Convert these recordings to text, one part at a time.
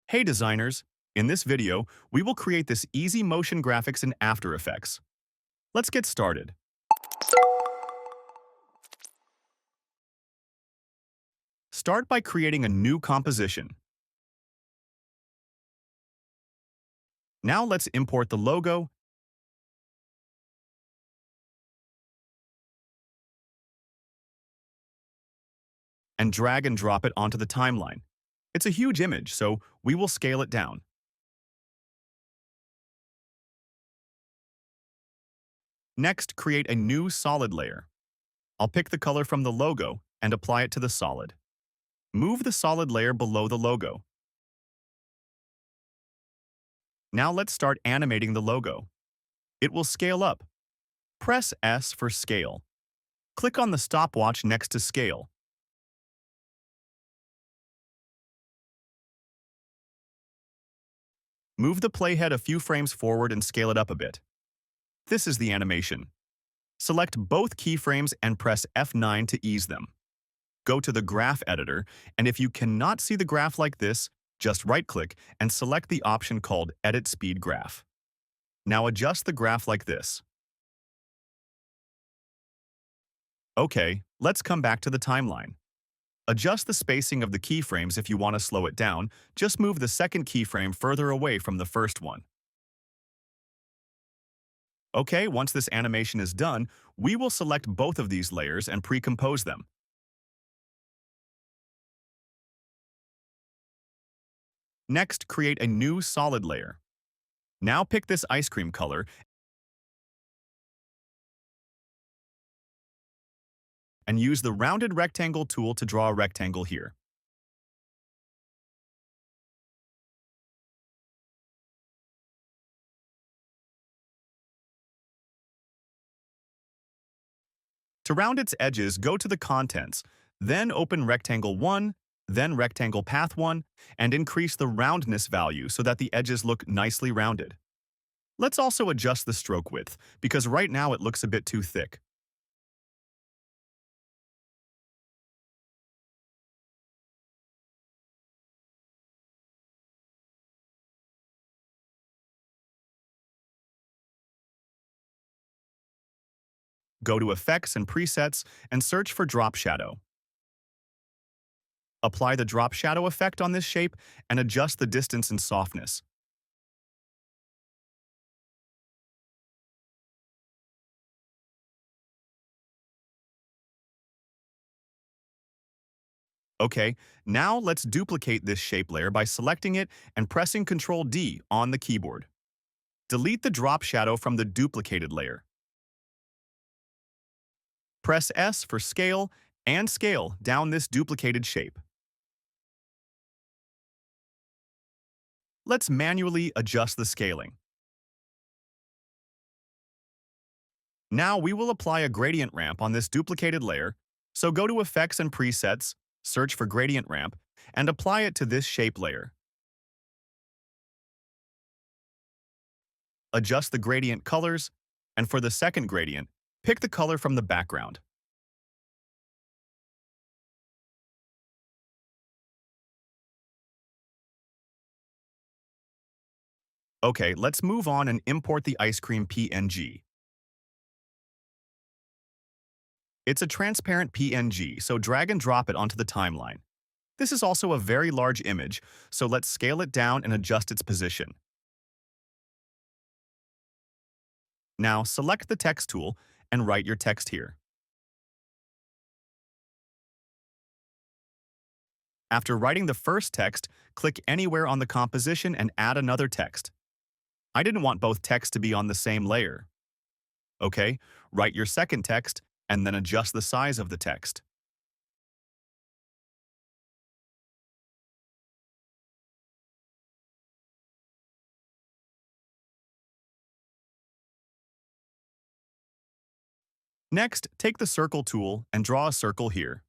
Hey designers! In this video, we will create this easy motion graphics in After Effects. Let's get started. Start by creating a new composition. Now let's import the logo and drag and drop it onto the timeline. It's a huge image, so we will scale it down. Next, create a new solid layer. I'll pick the color from the logo and apply it to the solid. Move the solid layer below the logo. Now let's start animating the logo. It will scale up. Press S for scale. Click on the stopwatch next to scale. Move the playhead a few frames forward and scale it up a bit. This is the animation. Select both keyframes and press F9 to ease them. Go to the graph editor, and if you cannot see the graph like this, just right-click and select the option called Edit Speed Graph. Now adjust the graph like this. Okay, let's come back to the timeline. Adjust the spacing of the keyframes if you want to slow it down. Just move the second keyframe further away from the first one. Okay, once this animation is done, we will select both of these layers and pre-compose them. Next, create a new solid layer. Now pick this ice cream color and use the rounded rectangle tool to draw a rectangle here. To round its edges, go to the Contents, then open Rectangle 1, then Rectangle Path 1, and increase the roundness value so that the edges look nicely rounded. Let's also adjust the stroke width, because right now it looks a bit too thick. Go to Effects and Presets and search for Drop Shadow. Apply the drop shadow effect on this shape and adjust the distance and softness. Okay, now let's duplicate this shape layer by selecting it and pressing Ctrl D on the keyboard. Delete the drop shadow from the duplicated layer. Press S for scale and scale down this duplicated shape. Let's manually adjust the scaling. Now we will apply a gradient ramp on this duplicated layer, so go to Effects and Presets, search for Gradient Ramp, and apply it to this shape layer. Adjust the gradient colors, and for the second gradient, pick the color from the background. Okay, let's move on and import the ice cream PNG. It's a transparent PNG, so drag and drop it onto the timeline. This is also a very large image, so let's scale it down and adjust its position. Now select the text tool and write your text here. After writing the first text, click anywhere on the composition and add another text. I didn't want both texts to be on the same layer. Okay, write your second text and then adjust the size of the text. Next, take the circle tool and draw a circle here.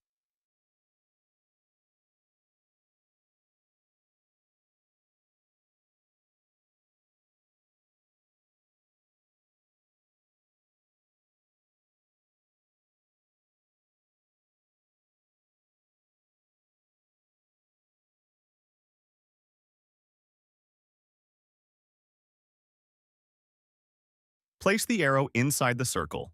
Place the arrow inside the circle.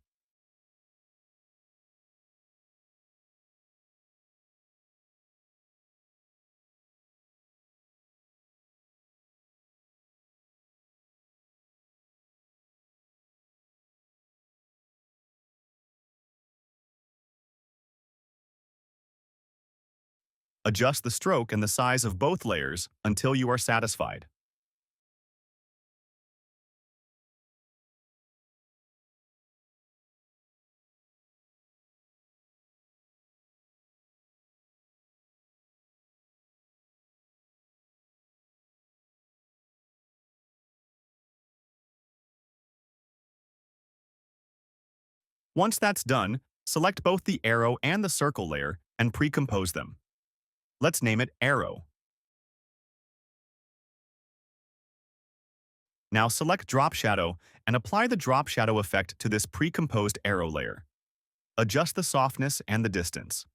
Adjust the stroke and the size of both layers until you are satisfied. Once that's done, select both the arrow and the circle layer and pre-compose them. Let's name it Arrow. Now select Drop Shadow and apply the drop shadow effect to this pre-composed arrow layer. Adjust the softness and the distance.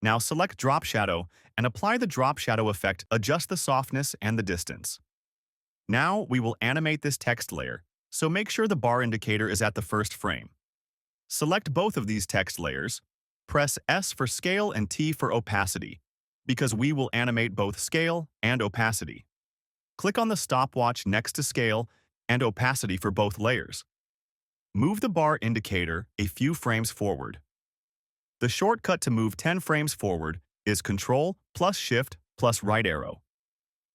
Now select Drop Shadow and apply the drop shadow effect. Adjust the softness and the distance. Now we will animate this text layer, so make sure the bar indicator is at the first frame. Select both of these text layers. Press S for scale and T for opacity, because we will animate both scale and opacity. Click on the stopwatch next to scale and opacity for both layers. Move the bar indicator a few frames forward. The shortcut to move 10 frames forward is Ctrl plus Shift plus right arrow.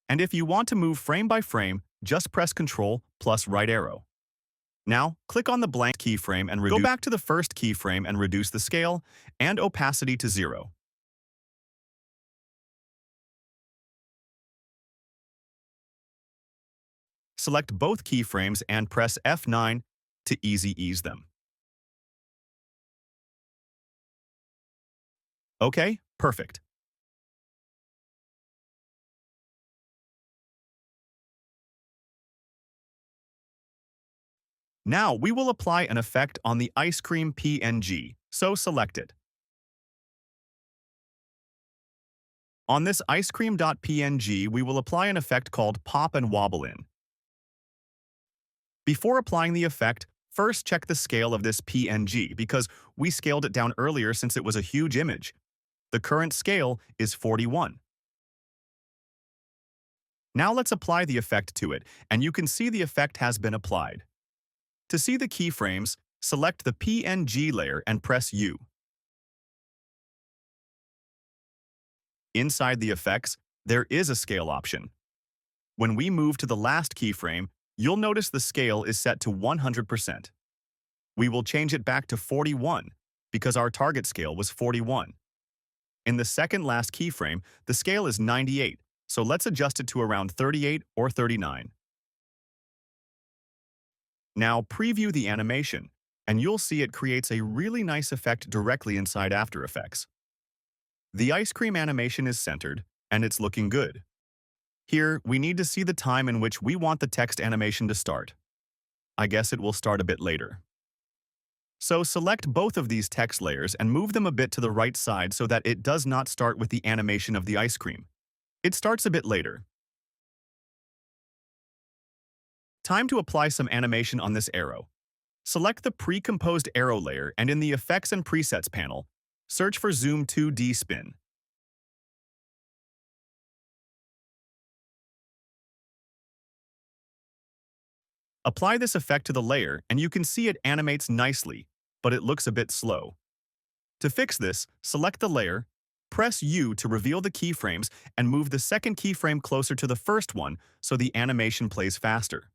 And if you want to move frame by frame, just press Ctrl plus right arrow. Now, click on the blank keyframe and go back to the first keyframe and reduce the scale and opacity to 0. Select both keyframes and press F9 to ease them. Okay, perfect. Now we will apply an effect on the ice cream PNG, so select it. On this ice cream.png, we will apply an effect called Pop and Wobble In. Before applying the effect, first check the scale of this PNG because we scaled it down earlier since it was a huge image. The current scale is 41. Now let's apply the effect to it, and you can see the effect has been applied. To see the keyframes, select the PNG layer and press U. Inside the effects, there is a scale option. When we move to the last keyframe, you'll notice the scale is set to 100%. We will change it back to 41 because our target scale was 41. In the second last keyframe, the scale is 98, so let's adjust it to around 38 or 39. Now preview the animation, and you'll see it creates a really nice effect directly inside After Effects. The ice cream animation is centered, and it's looking good. Here, we need to see the time in which we want the text animation to start. I guess it will start a bit later. So select both of these text layers and move them a bit to the right side so that it does not start with the animation of the ice cream. It starts a bit later. Time to apply some animation on this arrow. Select the pre-composed arrow layer and in the Effects and Presets panel, search for Zoom 2D Spin. Apply this effect to the layer and you can see it animates nicely, but it looks a bit slow. To fix this, select the layer, press U to reveal the keyframes and move the second keyframe closer to the first one so the animation plays faster.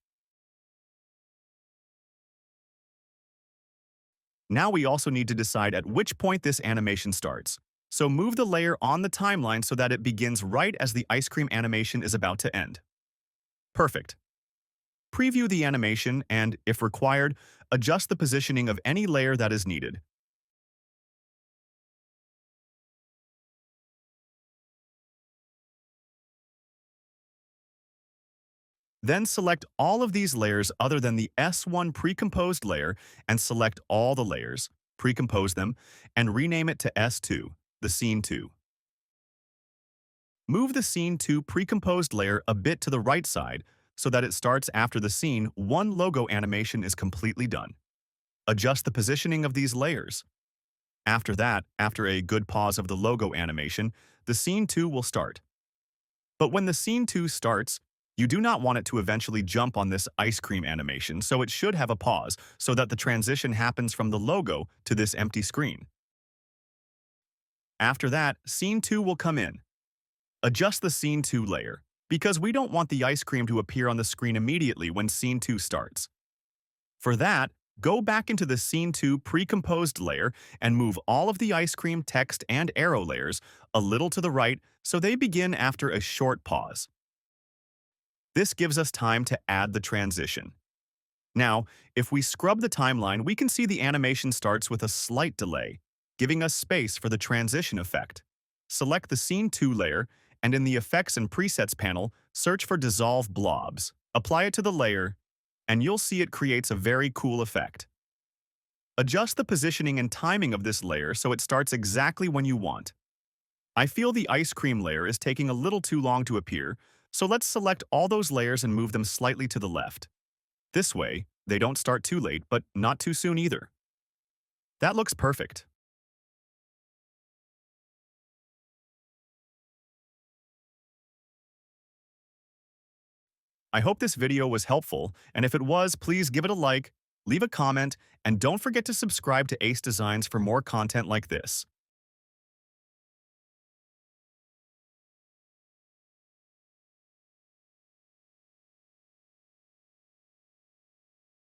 Now we also need to decide at which point this animation starts. So move the layer on the timeline so that it begins right as the ice cream animation is about to end. Perfect. Preview the animation and, if required, adjust the positioning of any layer that is needed. Then select all of these layers other than the S1 precomposed layer and select all the layers, precompose them, and rename it to S2, the Scene 2. Move the Scene 2 precomposed layer a bit to the right side so that it starts after the Scene 1 logo animation is completely done. Adjust the positioning of these layers. After that, after a good pause of the logo animation, the Scene 2 will start. But when the Scene 2 starts, you do not want it to eventually jump on this ice cream animation, so it should have a pause so that the transition happens from the logo to this empty screen. After that, Scene 2 will come in. Adjust the Scene 2 layer, because we don't want the ice cream to appear on the screen immediately when Scene 2 starts. For that, go back into the Scene 2 precomposed layer and move all of the ice cream text and arrow layers a little to the right so they begin after a short pause. This gives us time to add the transition. Now, if we scrub the timeline, we can see the animation starts with a slight delay, giving us space for the transition effect. Select the Scene 2 layer, and in the Effects and Presets panel, search for Dissolve Blobs. Apply it to the layer, and you'll see it creates a very cool effect. Adjust the positioning and timing of this layer so it starts exactly when you want. I feel the ice cream layer is taking a little too long to appear, so let's select all those layers and move them slightly to the left. This way, they don't start too late, but not too soon either. That looks perfect. I hope this video was helpful, and if it was, please give it a like, leave a comment, and don't forget to subscribe to Ace Designs for more content like this.